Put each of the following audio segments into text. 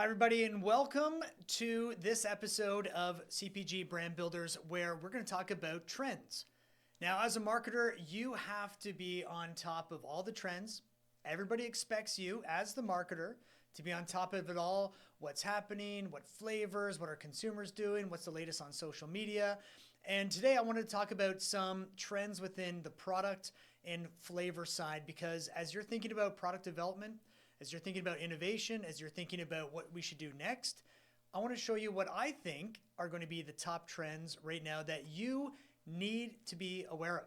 Hi, everybody, and welcome to this episode of CPG Brand Builders, where we're going to talk about trends. Now, as a marketer, you have to be on top of all the trends. Everybody expects you, as the marketer, to be on top of it all. What's happening, what flavors, what are consumers doing, what's the latest on social media. And today I wanted to talk about some trends within the product and flavor side, because as you're thinking about product development, as you're thinking about innovation, as you're thinking about what we should do next, I want to show you what I think are going to be the top trends right now that you need to be aware of.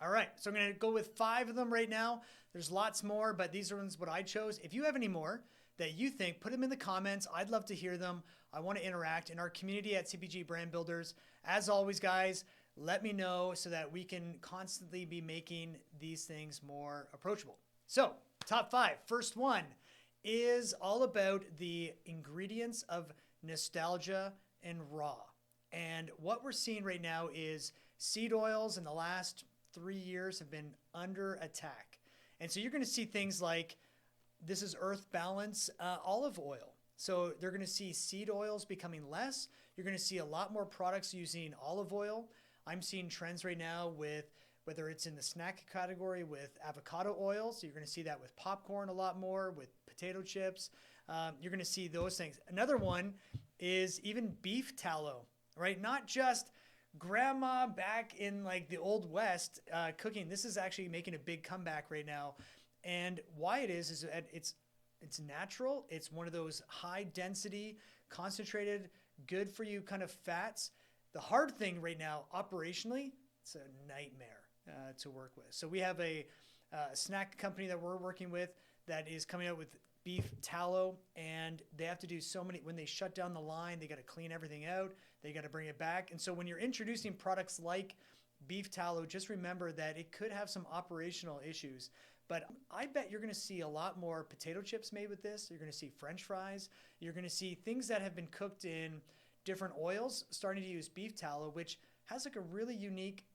All right, so I'm going to go with 5 of them right now. There's lots more, but these are ones what I chose. If you have any more that you think, put them in the comments. I'd love to hear them. I want to interact in our community at CPG Brand Builders. As always, guys, let me know so that we can constantly be making these things more approachable. So, top 5. First one is all about the ingredients of nostalgia and raw. And what we're seeing right now is seed oils in the last 3 years have been under attack. And so you're going to see things like, this is Earth Balance olive oil. So they're going to see seed oils becoming less. You're going to see a lot more products using olive oil. I'm seeing trends right now with whether it's in the snack category with avocado oil. So you're going to see that with popcorn a lot more, with potato chips. You're going to see those things. Another one is even beef tallow, right? Not just grandma back in like the Old West cooking. This is actually making a big comeback right now. And why it is that it's natural. It's one of those high density, concentrated, good for you kind of fats. The hard thing right now, operationally, it's a nightmare to work with. So we have a snack company that we're working with that is coming out with beef tallow, and they have to do so many, when they shut down the line, they got to clean everything out. They got to bring it back. And so when you're introducing products like beef tallow, just remember that it could have some operational issues. But I bet you're going to see a lot more potato chips made with this. You're going to see French fries. You're going to see things that have been cooked in different oils starting to use beef tallow, which has like a really unique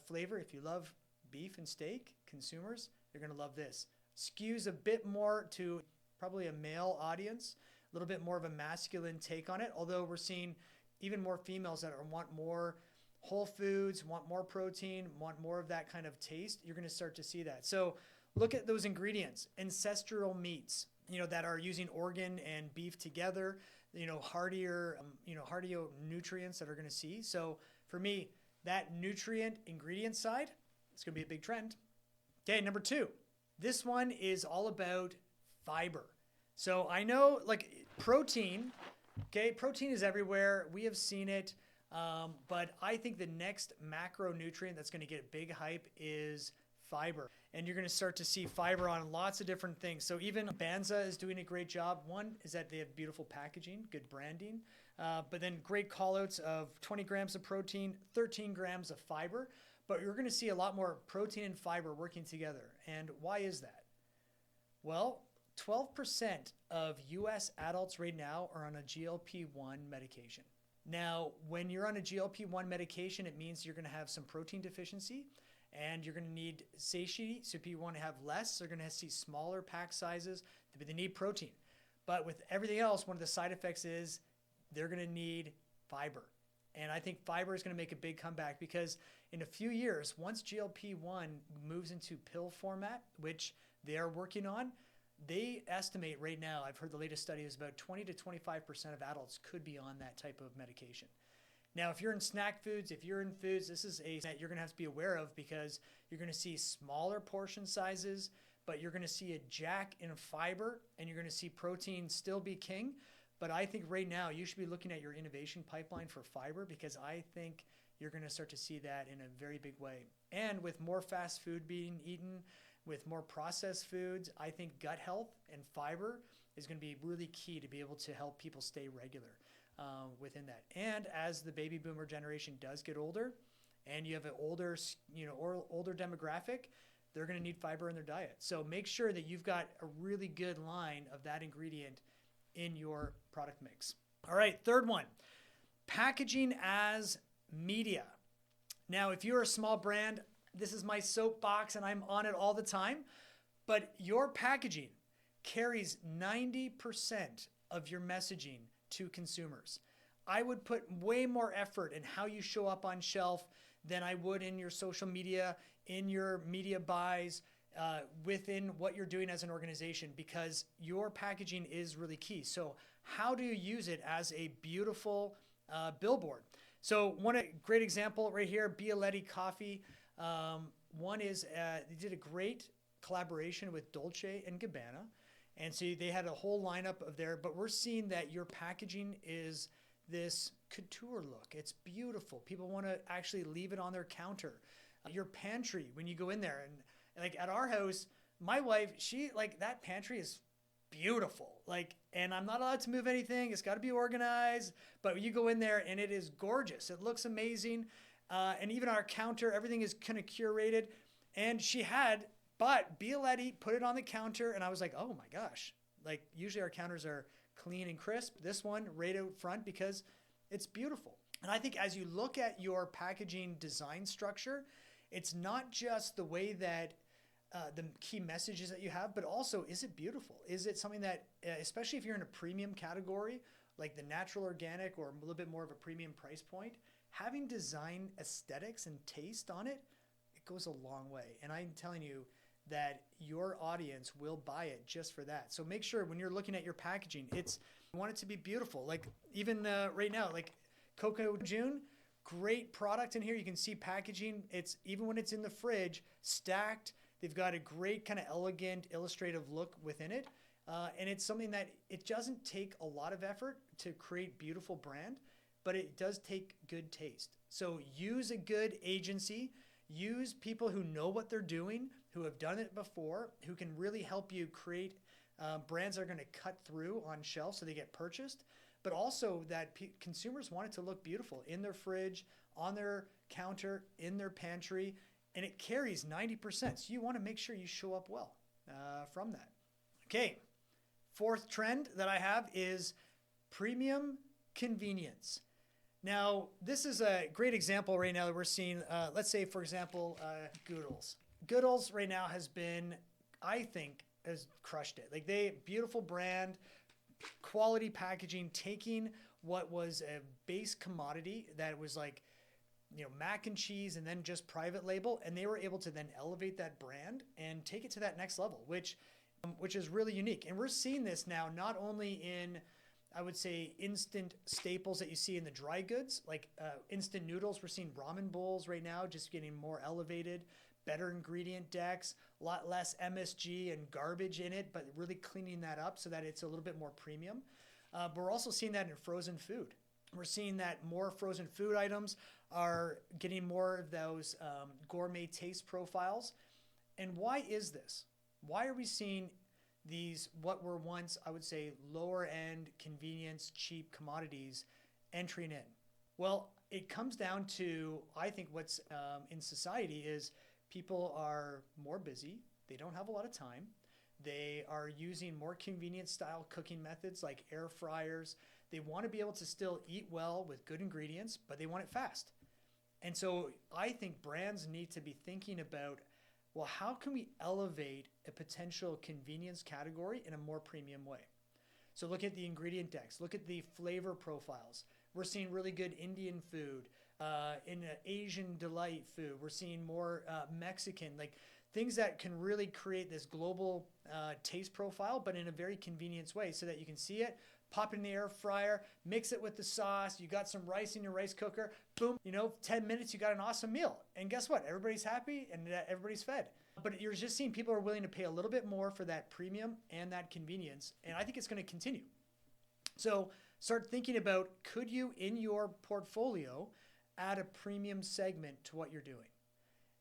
flavor. If you love beef and steak, consumers, you're going to love this. Skews a bit more to probably a male audience, a little bit more of a masculine take on it, although we're seeing even more females that want more whole foods, want more protein, want more of that kind of taste. You're going to start to see that. So look at those ingredients. Ancestral meats, that are using organ and beef together, hardier nutrients that are going to see. So for me, that nutrient ingredient side, it's going to be a big trend. Okay, number 2. This one is all about fiber. So I know like protein, okay, protein is everywhere. We have seen it. But I think the next macronutrient that's going to get big hype is fiber. And you're going to start to see fiber on lots of different things. So even Banza is doing a great job. One is that they have beautiful packaging, good branding, but then great callouts of 20 grams of protein, 13 grams of fiber. But you're going to see a lot more protein and fiber working together. And why is that? Well, 12% of US adults right now are on a GLP-1 medication. Now, when you're on a GLP-1 medication, it means you're going to have some protein deficiency, and you're going to need satiety. So if you want to have less, they're going to see smaller pack sizes, but they need protein. But with everything else, one of the side effects is they're going to need fiber. And I think fiber is going to make a big comeback, because in a few years, once GLP-1 moves into pill format, which they are working on, they estimate right now, I've heard the latest study is about 20 to 25% of adults could be on that type of medication. Now, if you're in snack foods, if you're in foods, this is a that you're going to have to be aware of, because you're going to see smaller portion sizes, but you're going to see a jack in fiber, and you're going to see protein still be king. But I think right now you should be looking at your innovation pipeline for fiber, because I think you're going to start to see that in a very big way. And with more fast food being eaten, with more processed foods, I think gut health and fiber is going to be really key to be able to help people stay regular within that. And as the baby boomer generation does get older, and you have an older demographic, they're going to need fiber in their diet. So make sure that you've got a really good line of that ingredient in your product mix. All right, third one, packaging as media. Now, if you're a small brand, this is my soapbox and I'm on it all the time, but your packaging carries 90% of your messaging to consumers. I would put way more effort in how you show up on shelf than I would in your social media, in your media buys, within what you're doing as an organization, because your packaging is really key. So how do you use it as a beautiful billboard? So one great example right here, Bialetti Coffee. One is they did a great collaboration with Dolce and Gabbana. And so they had a whole lineup of there, but we're seeing that your packaging is this couture look. It's beautiful. People want to actually leave it on their counter. Your pantry, when you go in there, and like at our house, my wife, she like that pantry is beautiful. Like, and I'm not allowed to move anything. It's got to be organized, but you go in there and it is gorgeous. It looks amazing. And even our counter, everything is kind of curated. And she had bought Bialetti, put it on the counter, and I was like, oh my gosh. Like usually our counters are clean and crisp. This one right out front because it's beautiful. And I think as you look at your packaging design structure, it's not just the way that the key messages that you have, but also, is it beautiful? Is it something that, especially if you're in a premium category, like the natural organic or a little bit more of a premium price point, having design aesthetics and taste on it, it goes a long way. And I'm telling you that your audience will buy it just for that. So make sure when you're looking at your packaging, you want it to be beautiful. Like even right now, like Coco June, great product in here. You can see packaging. It's even when it's in the fridge, stacked. They've got a great kind of elegant illustrative look within it. And it's something that it doesn't take a lot of effort to create beautiful brand, but it does take good taste. So use a good agency, use people who know what they're doing, who have done it before, who can really help you create brands that are going to cut through on shelf so they get purchased, but also that consumers want it to look beautiful in their fridge, on their counter, in their pantry, and it carries 90%. So you want to make sure you show up well from that. Okay, fourth trend that I have is premium convenience. Now, this is a great example right now that we're seeing. Let's say, for example, Goodles. Goodles right now has been, I think, has crushed it. Like beautiful brand, quality packaging, taking what was a base commodity that was like, mac and cheese and then just private label. And they were able to then elevate that brand and take it to that next level, which is really unique. And we're seeing this now, not only in, I would say, instant staples that you see in the dry goods, like instant noodles. We're seeing ramen bowls right now, just getting more elevated, better ingredient decks, a lot less MSG and garbage in it, but really cleaning that up so that it's a little bit more premium. But we're also seeing that in frozen food. We're seeing that more frozen food items are getting more of those gourmet taste profiles. And why is this? Why are we seeing these, what were once, I would say, lower end, convenience, cheap commodities entering in? Well, it comes down to, I think what's in society is people are more busy. They don't have a lot of time. They are using more convenient style cooking methods like air fryers. They want to be able to still eat well with good ingredients, but they want it fast. And so I think brands need to be thinking about, well, how can we elevate a potential convenience category in a more premium way? So look at the ingredient decks, look at the flavor profiles. We're seeing really good Indian food, in Asian delight food. We're seeing more Mexican, like things that can really create this global taste profile, but in a very convenient way so that you can see it, pop it in the air fryer, mix it with the sauce. You got some rice in your rice cooker, boom, 10 minutes, you got an awesome meal. And guess what? Everybody's happy and everybody's fed. But you're just seeing people are willing to pay a little bit more for that premium and that convenience. And I think it's going to continue. So start thinking about, could you in your portfolio add a premium segment to what you're doing?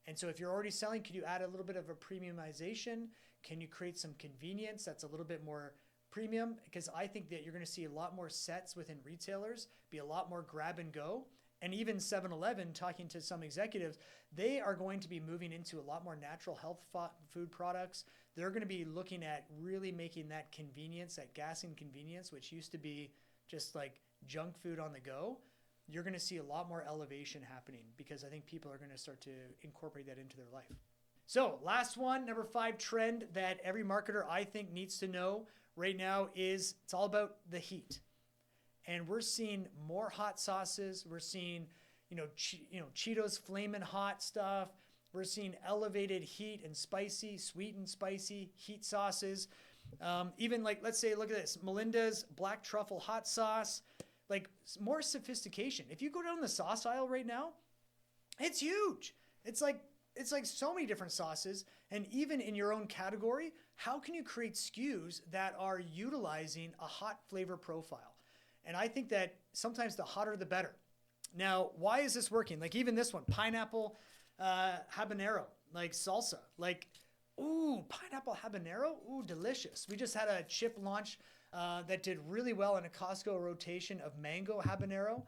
And so if you're already selling, could you add a little bit of a premiumization? Can you create some convenience that's a little bit more premium? Because I think that you're going to see a lot more sets within retailers, be a lot more grab and go. And even 7-Eleven, talking to some executives, they are going to be moving into a lot more natural health food products. They're going to be looking at really making that convenience, that gas and convenience, which used to be just like junk food on the go. You're going to see a lot more elevation happening because I think people are going to start to incorporate that into their life. So last one, number 5 trend that every marketer I think needs to know right now is it's all about the heat. And we're seeing more hot sauces. We're seeing, Cheetos flamin' hot stuff. We're seeing elevated heat and spicy, sweet and spicy heat sauces. Even like, let's say, look at this, Melinda's black truffle hot sauce, like more sophistication. If you go down the sauce aisle right now, it's huge. It's like so many different sauces. And even in your own category, how can you create SKUs that are utilizing a hot flavor profile? And I think that sometimes the hotter, the better. Now, why is this working? Like even this one, pineapple habanero, like salsa. Like, ooh, pineapple habanero, ooh, delicious. We just had a chip launch that did really well in a Costco rotation of mango habanero,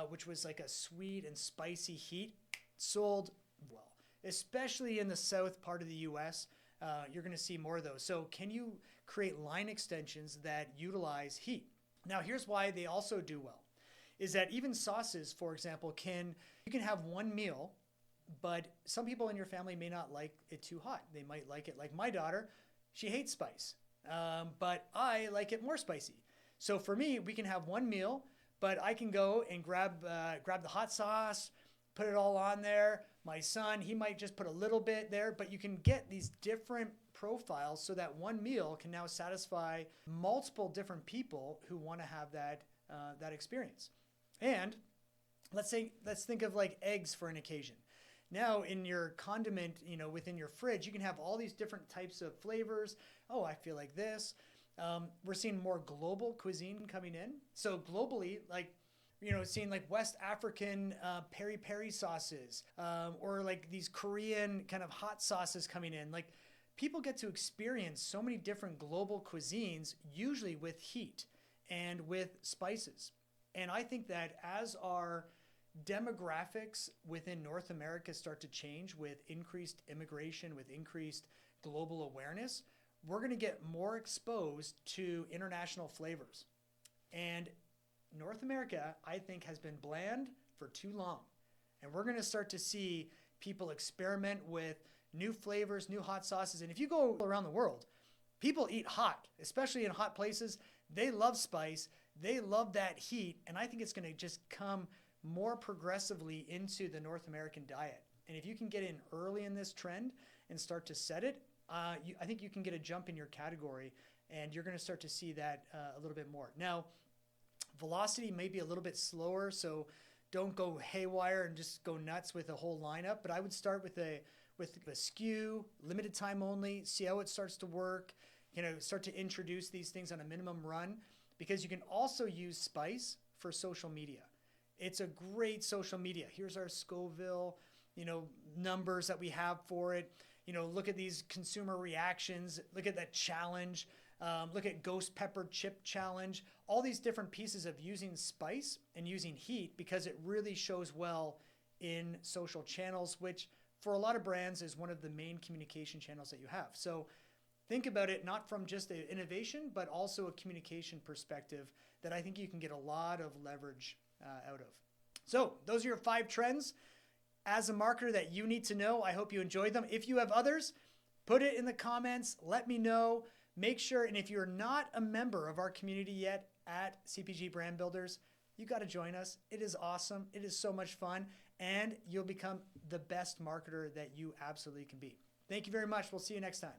which was like a sweet and spicy heat. Sold well, especially in the south part of the US. You're going to see more of those. So can you create line extensions that utilize heat? Now, here's why they also do well, is that even sauces, for example, you can have one meal, but some people in your family may not like it too hot. They might like it, like my daughter, she hates spice, but I like it more spicy. So for me, we can have one meal, but I can go and grab the hot sauce, put it all on there. My son, he might just put a little bit there, but you can get these different profiles so that one meal can now satisfy multiple different people who want to have that experience. And let's think of like eggs for an occasion. Now in your condiment, within your fridge, you can have all these different types of flavors. Oh, I feel like this. We're seeing more global cuisine coming in. So globally, like, seeing like West African peri-peri sauces, or like these Korean kind of hot sauces coming in. Like people get to experience so many different global cuisines, usually with heat and with spices. And I think that as our demographics within North America start to change with increased immigration, with increased global awareness, we're going to get more exposed to international flavors. And North America, I think, has been bland for too long. And we're going to start to see people experiment with new flavors, new hot sauces. And if you go around the world, people eat hot, especially in hot places. They love spice. They love that heat. And I think it's going to just come more progressively into the North American diet. And if you can get in early in this trend and start to set it, I think you can get a jump in your category, and you're going to start to see that a little bit more. Now, velocity may be a little bit slower, so don't go haywire and just go nuts with a whole lineup. But I would start with a SKU, limited time only, see how it starts to work, start to introduce these things on a minimum run, because you can also use spice for social media. It's a great social media. Here's our Scoville, numbers that we have for it. Look at these consumer reactions. Look at that challenge. Look at Ghost Pepper Chip Challenge. All these different pieces of using spice and using heat, because it really shows well in social channels, which for a lot of brands is one of the main communication channels that you have. So think about it not from just an innovation, but also a communication perspective that I think you can get a lot of leverage out of. So those are your 5 trends as a marketer that you need to know. I hope you enjoyed them. If you have others, put it in the comments. Let me know. Make sure, and if you're not a member of our community yet at CPG Brand Builders, you got to join us. It is awesome. It is so much fun, and you'll become the best marketer that you absolutely can be. Thank you very much. We'll see you next time.